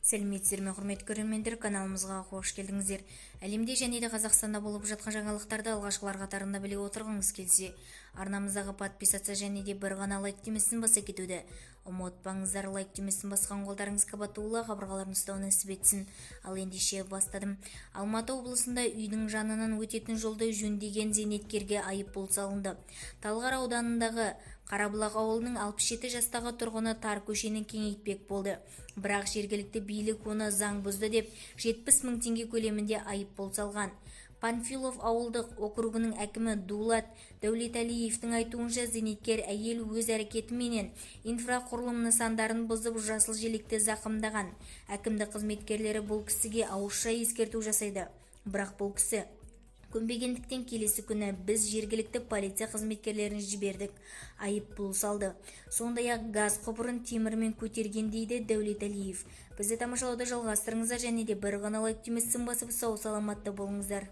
Сәлеметсіздер ме, құрметті көрермендер, каналымызға қош келдіңіздер. Әлемде және де Қазақстанда болып жатқан жаңалықтарды алғашқылар қатарында біле отырғыңыз келсе, арнамыздағы подписаться және де бір ғана лайк демесін баса кетуді ұмытпаңыздар. Лайк демесін басқан қолдарыңыз қабатулы қабырғаларын ұстау нәсіп етсін. Ал ендеше бастадым. Алматы облысында үйдің жанынан өтетін жолды жөндеген зейнеткерге айыппұл салынды. Талғар ауданындағы Қарабұлақ ауылының 67 жастағы тұрғыны тар көшені кеңейтпек болды. Бірақ жергілікті билік оны заң бұзды деп 70 мың теңге көлемінде айыппұл салған. Панфилов ауылдық округінің әкімі Дулат Дәулеталиевтің айтуынша, зейнеткер әйел өз әрекетіменен инфрақұрылым нысандарын бұзып жасыл желекті зақымдаған. Әкімдік қызметкерлері бұл кісіге ауызша ескерту жасайды. Бірақ бұл кісі көнбегендіктен келесі күні біз жергілікті полиция қызметкерлерін жібердік, айыппұл салды. Сондай-ақ газ құбырын темірмен көтерген дейді Дәулеталиев. Бізді тамашалауды жалғастырыңыздар және де бір ғана лайк демесін басып сау саламатты болыңыздар.